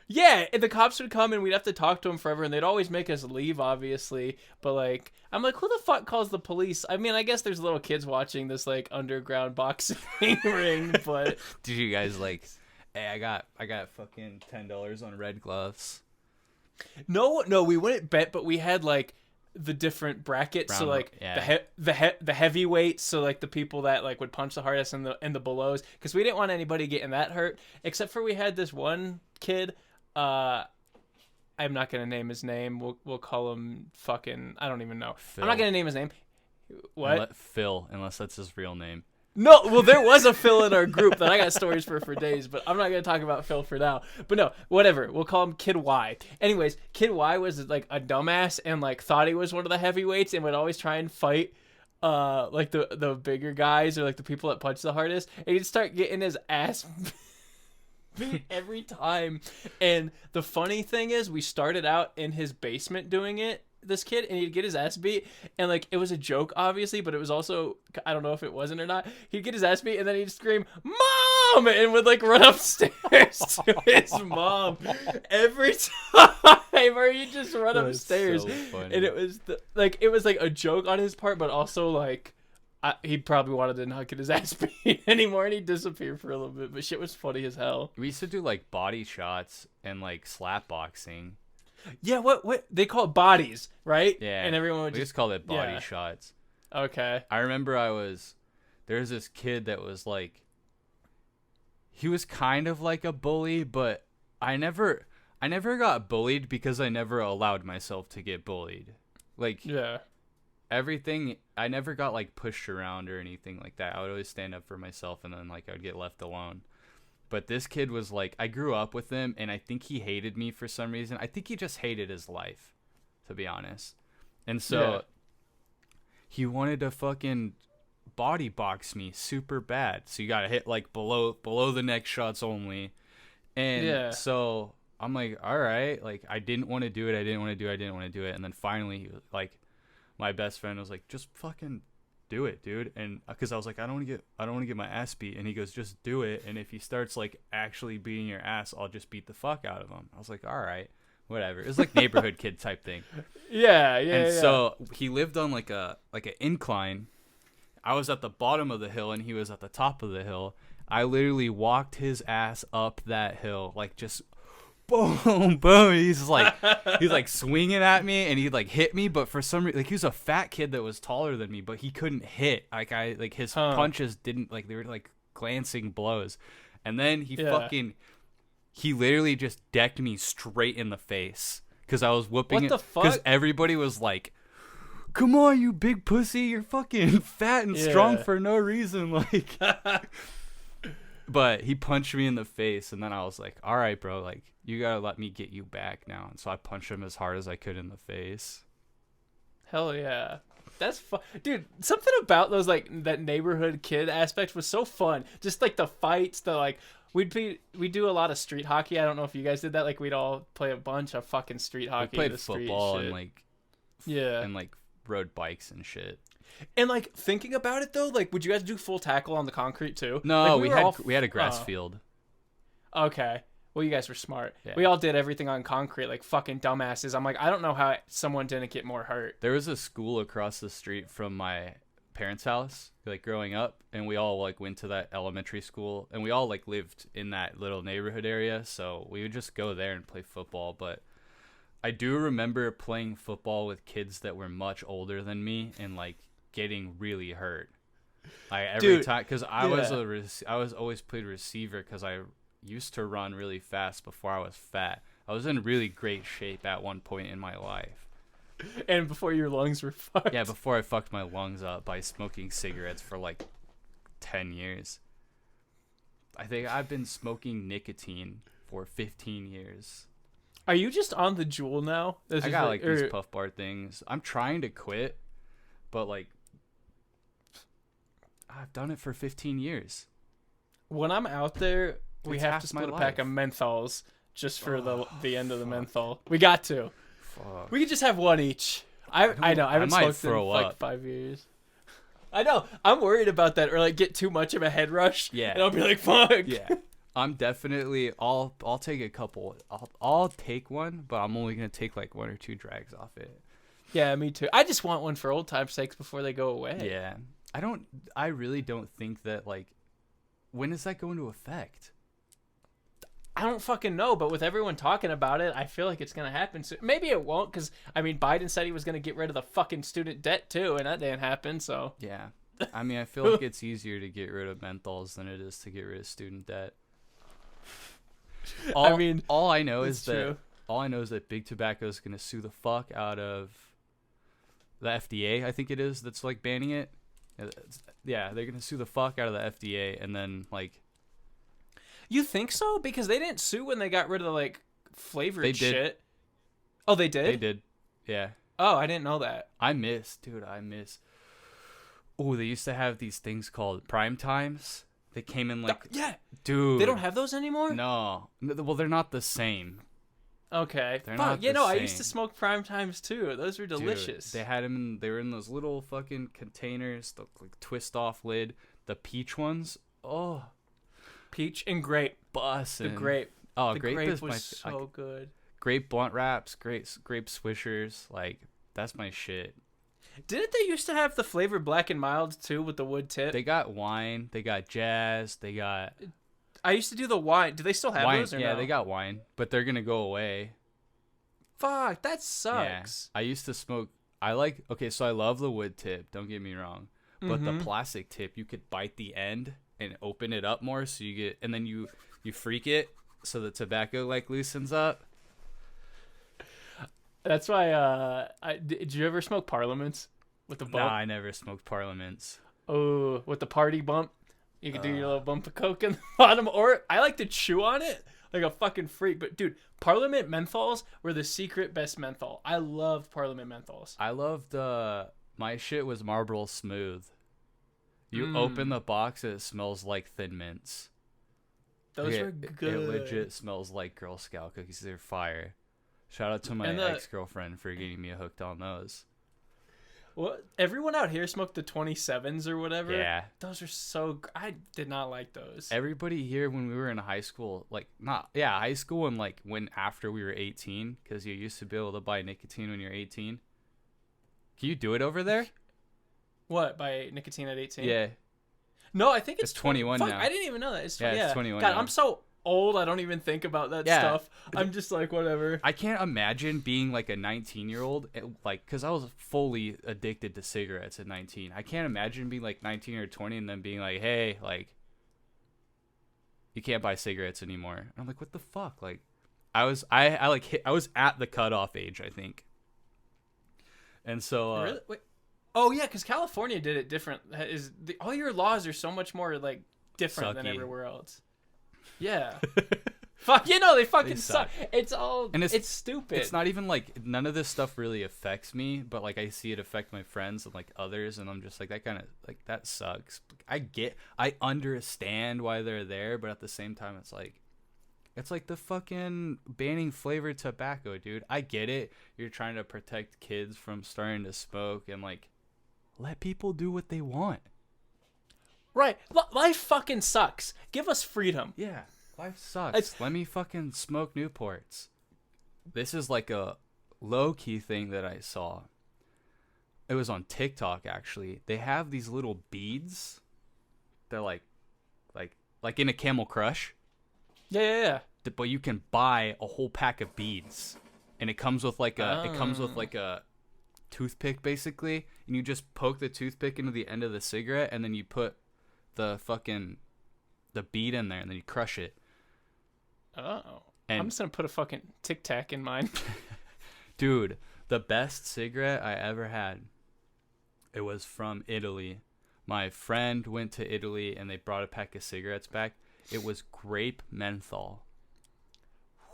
Yeah, and the cops would come and we'd have to talk to them forever, and they'd always make us leave, obviously. But like, I'm like, who the fuck calls the police? I mean, I guess there's little kids watching this like underground boxing ring, but did you guys like, hey, I got fucking $10 on red gloves? No, we wouldn't bet, but we had like the different brackets. So like the heavyweights, so like the people that like would punch the hardest, and the belows, because we didn't want anybody getting that hurt. Except for we had this one kid. I'm not gonna name his name. We'll call him fucking, I don't even know. Phil. I'm not gonna name his name. What? Phil, unless that's his real name. No, well, there was a Phil in our group that I got stories for days, but I'm not going to talk about Phil for now. But no, whatever. We'll call him Kid Y. Anyways, Kid Y was like a dumbass and like thought he was one of the heavyweights and would always try and fight like the bigger guys or like the people that punch the hardest. And he'd start getting his ass beat every time. And the funny thing is, we started out in his basement doing it, this kid, and he'd get his ass beat, and like it was a joke obviously, but it was also, I don't know if it wasn't or not, he'd get his ass beat and then he'd scream "Mom!" and would like run upstairs to his mom every time, or he'd just run upstairs. So and it was it was like a joke on his part, but also like he probably wanted to not get his ass beat anymore, and he'd disappear for a little bit, but shit was funny as hell. We used to do like body shots and like slap boxing. Yeah, what they call it, bodies, right? Yeah, and everyone would just call it body shots. Okay. I remember there's this kid that was like, he was kind of like a bully, but I never got bullied because I never allowed myself to get bullied. Like, everything, I never got like pushed around or anything like that. I would always stand up for myself, and then like I would get left alone. But this kid was like, I grew up with him, and I think he hated me for some reason. I think he just hated his life, to be honest. And so he wanted to fucking body box me super bad. So you gotta hit like below the neck shots only. And so I'm like, all right. Like, I didn't want to do it. And then finally, he was like, my best friend was like, just fucking do it, dude. And because I was like, I don't want to get my ass beat. And he goes, just do it. And if he starts like actually beating your ass, I'll just beat the fuck out of him. I was like, all right, whatever. It was like neighborhood kid type thing. So he lived on like an incline. I was at the bottom of the hill and he was at the top of the hill. I literally walked his ass up that hill, like just boom, boom. He's like swinging at me, and he'd like hit me, but for some reason, like, he was a fat kid that was taller than me, but he couldn't hit. Like his punches didn't, like, they were like glancing blows. And then he literally just decked me straight in the face because I was whooping it. What the fuck? Because everybody was like, "Come on, you big pussy! You're fucking fat and strong for no reason." Like. But he punched me in the face, and then I was like, all right, bro, like, you gotta let me get you back now. And so I punched him as hard as I could in the face. Hell yeah. That's fun. Dude, something about those, like, that neighborhood kid aspect was so fun. Just, like, the fights, the, like, we'd do a lot of street hockey. I don't know if you guys did that. Like, we'd all play a bunch of fucking street hockey. We played football and, like, yeah. And, like, rode bikes and shit. And, like, thinking about it, though, like, would you guys do full tackle on the concrete, too? No, like, we had a grass field. Okay. Well, you guys were smart. Yeah. We all did everything on concrete, like fucking dumbasses. I'm like, I don't know how someone didn't get more hurt. There was a school across the street from my parents' house, like, growing up, and we all, like, went to that elementary school, and we all, like, lived in that little neighborhood area, so we would just go there and play football. But I do remember playing football with kids that were much older than me and, like, getting really hurt. Like, every time, because I was always played receiver because I used to run really fast before I was fat. I was in really great shape at one point in my life. And before your lungs were fucked. Yeah, before I fucked my lungs up by smoking cigarettes for like 10 years. I think I've been smoking nicotine for 15 years. Are you just on the Juul now? I got like these puff bar things. I'm trying to quit, but like I've done it for 15 years. When I'm out there, we have to split a pack of life. menthols just for the end of the menthol. We got to. Fuck. We could just have one each. I know. I haven't smoked in like 5 years. I know. I'm worried about that, or like get too much of a head rush. Yeah. And I'll be like, fuck. Yeah. I'm definitely. I'll take a couple. I'll take one, but I'm only gonna take like 1 or 2 drags off it. Yeah, me too. I just want one for old time's sakes before they go away. Yeah. I really don't think that, like, when is that going to affect? I don't fucking know, but with everyone talking about it, I feel like it's going to happen soon. Maybe it won't, because, I mean, Biden said he was going to get rid of the fucking student debt, too, and that didn't happen, so. Yeah. I mean, I feel like it's easier to get rid of menthols than it is to get rid of student debt. All I know is that Big Tobacco is going to sue the fuck out of the FDA, I think it is, that's, like, banning it. Yeah, they're going to sue the fuck out of the FDA, and then, like... You think so? Because they didn't sue when they got rid of the, like, flavored shit. Did. Oh, they did? They did. Yeah. Oh, I didn't know that. I miss. Oh, they used to have these things called prime times. They came in like... Yeah. Dude. They don't have those anymore? No. Well, they're not the same. Okay. They're Fuck. not Yeah, the no, same. I used to smoke prime times, too. Those were delicious. Dude, they had them they were in those little fucking containers, the like, twist-off lid. The peach ones. Oh. Peach and grape. Bussin'. The grape. Oh, the grape is was so good. Grape blunt wraps, grape swishers, like that's my shit. Didn't they used to have the flavored black and mild too with the wood tip? They got wine, they got jazz, they got. I used to do the wine. Do they still have wine, those? Or yeah, no? they got wine, but they're gonna go away. Fuck, that sucks. Yeah. I used to smoke. So I love the wood tip. Don't get me wrong, but the plastic tip, you could bite the end and open it up more, so you get, and then you freak it, so the tobacco like loosens up. That's why. Did you ever smoke Parliaments with the bump? Nah, I never smoked Parliaments. Oh, with the party bump, you could do your little bump of coke in the bottom, or I like to chew on it like a fucking freak. But dude, Parliament menthols were the secret best menthol. I loved Parliament menthols. I loved. My shit was Marlboro Smooth. You open the box, it smells like Thin Mints. Those were good. It legit smells like Girl Scout cookies. They're fire. Shout out to my ex-girlfriend for getting me hooked on those. What? Everyone out here smoked the 27s or whatever. Yeah. Those are so... I did not like those. Everybody here when we were in high school, high school and like when after we were 18, because you used to be able to buy nicotine when you're 18. Can you do it over there? What, by nicotine at 18? Yeah. No, I think it's 21 now. I didn't even know that. It's 21 God, now. I'm so old, I don't even think about that stuff. I'm just like, whatever. I can't imagine being like a 19-year-old, like, because I was fully addicted to cigarettes at 19. I can't imagine being like 19 or 20 and then being like, hey, like, you can't buy cigarettes anymore. And I'm like, what the fuck? Like, I was at the cutoff age, I think. And so... Really? Wait. Oh, yeah, because California did it different. All your laws are so much more, like, different than Sucky. everywhere else. Yeah. Fuck, they fucking They suck. suck. It's all, And it's stupid. It's not even like none of this stuff really affects me, but like I see it affect my friends and like others, and I'm just like that kind of like that sucks. I understand why they're there, but at the same time, it's like the fucking banning flavored tobacco, dude. I get it. You're trying to protect kids from starting to smoke and like let people do what they want. Right. Life fucking sucks. Give us freedom. Yeah. Life sucks. Let me fucking smoke Newports. This is like a low-key thing that I saw. It was on TikTok, actually. They have these little beads. They're like in a Camel Crush. Yeah. But you can buy a whole pack of beads, and it comes with like a toothpick basically, and you just poke the toothpick into the end of the cigarette, and then you put the bead in there, and then you crush it. Oh. And I'm just gonna put a fucking Tic Tac in mine. dude, the best cigarette I ever had, it was from Italy. My friend went to Italy and they brought a pack of cigarettes back. It was grape menthol.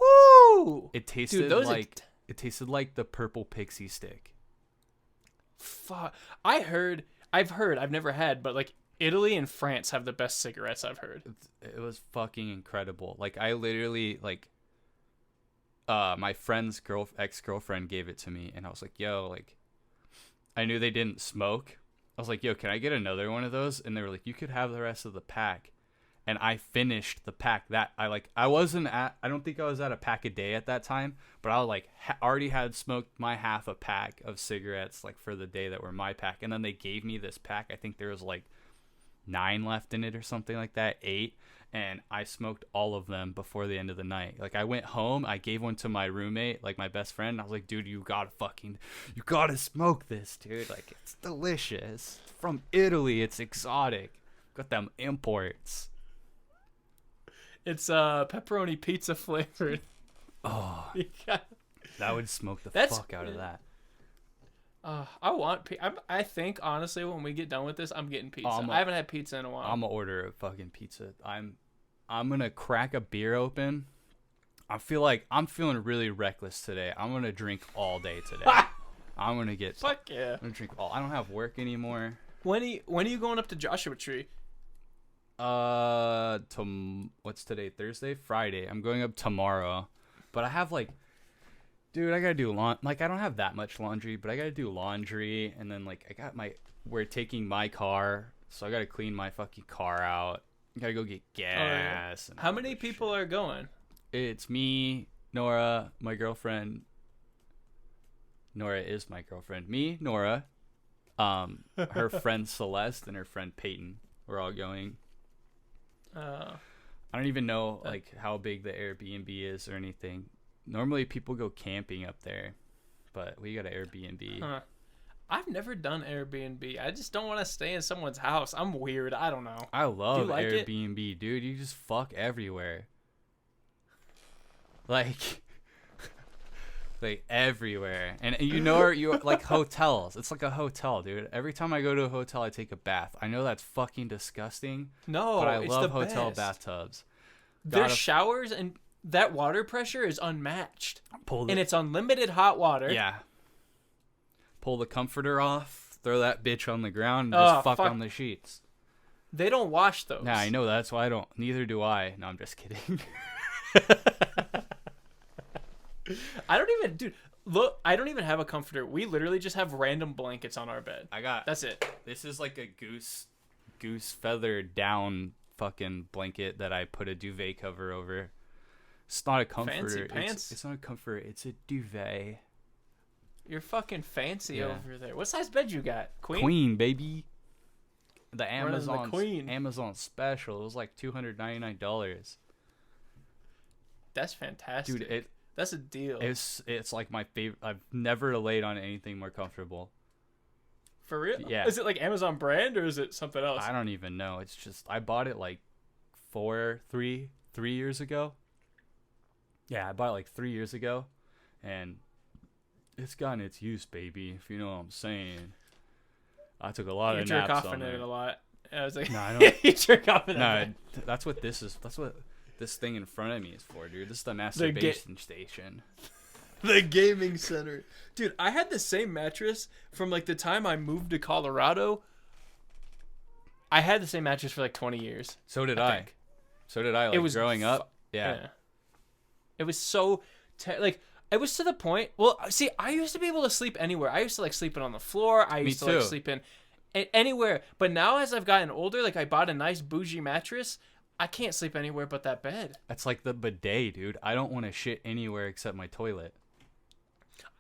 Woo! It tasted Dude, it tasted like the purple pixie stick. Fuck. I've never had, but like Italy and France have the best cigarettes I've heard. It was fucking incredible. Like I literally my friend's ex-girlfriend gave it to me, and I was like, yo, like I knew they didn't smoke. I was like, yo, can I get another one of those? And they were like, you could have the rest of the pack. And I finished the pack that I don't think I was at a pack a day at that time, but I already had smoked my half a pack of cigarettes like for the day that were my pack. And then they gave me this pack. I think there was like 9 left in it or something like that, 8. And I smoked all of them before the end of the night. Like I went home, I gave one to my roommate, like my best friend. I was like, dude, you gotta smoke this, dude. Like it's delicious. It's from Italy. It's exotic. Got them imports. It's pepperoni pizza flavored. Oh, that would smoke the fuck out of that. I want. I think honestly, when we get done with this, I'm getting pizza. I haven't had pizza in a while. I'm gonna order a fucking pizza. I'm gonna crack a beer open. I'm feeling really reckless today. I'm gonna drink all day today. I'm gonna get. Fuck yeah. I'm gonna drink all. I don't have work anymore. When are you going up to Joshua Tree? What's today? Thursday, Friday. I'm going up tomorrow, but I have dude, I gotta do I don't have that much laundry, but I gotta do laundry, and then we're taking my car, so I gotta clean my fucking car out. I gotta go get gas. Oh, yeah. How many people are going? It's me, Nora, my girlfriend. Nora is my girlfriend. Me, Nora, her friend Celeste, and her friend Peyton. We're all going. I don't even know how big the Airbnb is or anything. Normally people go camping up there, but we got an Airbnb. Huh. I've never done Airbnb. I just don't want to stay in someone's house. I'm weird. I don't know. I love Airbnb, dude. You just fuck everywhere. Like everywhere. And you like hotels. It's like a hotel, dude. Every time I go to a hotel, I take a bath. I know that's fucking disgusting. No, but I it's love the hotel best. bathtubs. Their showers and that water pressure is unmatched. And it's unlimited hot water. Yeah. Pull the comforter off, throw that bitch on the ground, and just fuck on the sheets. They don't wash those. Nah, I know. That's why I don't. Neither do I. No, I'm just kidding. I don't even have a comforter. We literally just have random blankets on our bed. That's it. This is like a goose feather down fucking blanket that I put a duvet cover over. It's not a comforter. Fancy pants. It's not a comforter. It's a duvet. You're fucking fancy over there. What size bed you got? Queen, baby. The Queen. Amazon special. It was like $299. That's fantastic. Dude, that's a deal. It's like my favorite. I've never laid on anything more comfortable. For real? Yeah. Is it like Amazon brand or is it something else? I don't even know. It's just I bought it like 3 years ago. Yeah, I bought it like 3 years ago, and it's gotten its use, baby. If you know what I'm saying. I took a lot of naps on it. a lot. I was like, No, I don't. you jerk off in No, that bed. that's what this is. That's what this thing in front of me is for, dude. This is the masturbation station. The gaming center. Dude, I had the same mattress from like the time I moved to Colorado. I had the same mattress for like 20 years. So did I. think. So did I. Like, It was growing up. Yeah. It was so like it was to the point. Well, see, I used to be able to sleep anywhere. I used to like sleeping on the floor. I used to like too. sleeping anywhere. But now as I've gotten older, like I bought a nice bougie mattress. I can't sleep anywhere but that bed. That's like the bidet, dude. I don't want to shit anywhere except my toilet.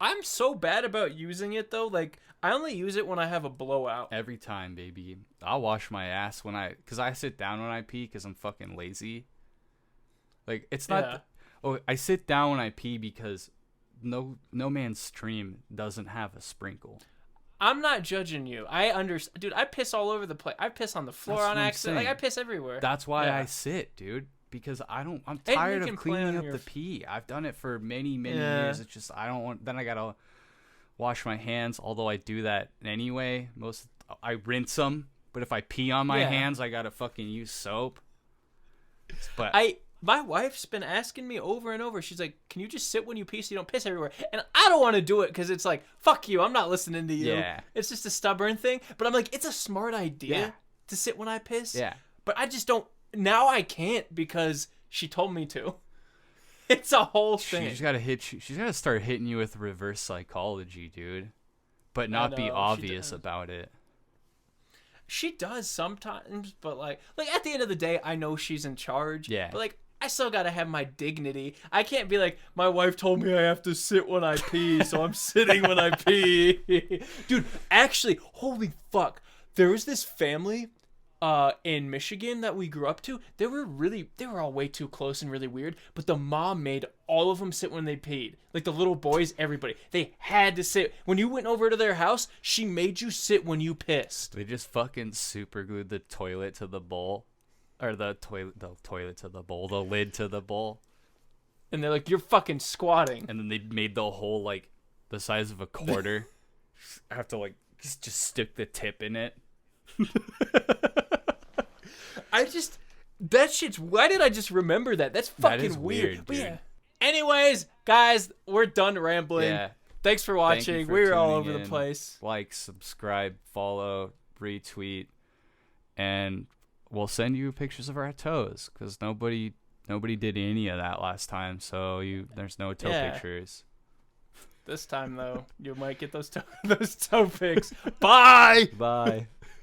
I'm so bad about using it though. Like I only use it when I have a blowout. Every time, baby. I'll wash my ass because I sit down when I pee because I'm fucking lazy. Like, it's not... Yeah. I sit down when I pee because no man's stream doesn't have a sprinkle. I'm not judging you. I understand. Dude, I piss all over the place. I piss on the floor That's on what I'm accident. Like, I saying. piss everywhere. That's why Yeah. I sit, dude. Because I'm Hey, you tired can of play cleaning on up your the pee. I've done it for many Yeah. years. It's just, I don't want... Then I gotta wash my hands, although I do that anyway. I rinse them, but if I pee on my Yeah. hands, I gotta fucking use soap. But My wife's been asking me over and over. She's like, "Can you just sit when you pee so you don't piss everywhere?" And I don't want to do it because it's like, "Fuck you, I'm not listening to you." Yeah. It's just a stubborn thing. But I'm like, it's a smart idea Yeah. to sit when I piss. yeah. But I just don't. Now I can't because she told me to. It's a whole thing. She's gotta hit you. She's gotta start hitting you with reverse psychology, dude. But not be know, she obvious does. about it. She does sometimes, but like at the end of the day, I know she's in charge. Yeah. But like, I still gotta have my dignity. I can't be like, my wife told me I have to sit when I pee, so I'm sitting when I pee. Dude, actually, holy fuck, there was this family, in Michigan that we grew up to. They were all way too close and really weird. But the mom made all of them sit when they peed. Like the little boys, everybody, they had to sit when you went over to their house. She made you sit when you pissed. They just fucking super glued the toilet to the bowl. Or the toilet to the bowl, the lid to the bowl. And they're like, "You're fucking squatting." And then they made the hole like the size of a quarter. I have to like just stick the tip in it. That shit's. Why did I just remember that? That's fucking That is weird, But dude. yeah. Anyways, guys, we're done rambling. Yeah. Thanks for Thank you watching. for We were all tuning over the in. place. Like, subscribe, follow, retweet, and we'll send you pictures of our toes because nobody did any of that last time. So there's no toe Yeah. pictures. This time though, you might get those toe pics. Bye. Bye.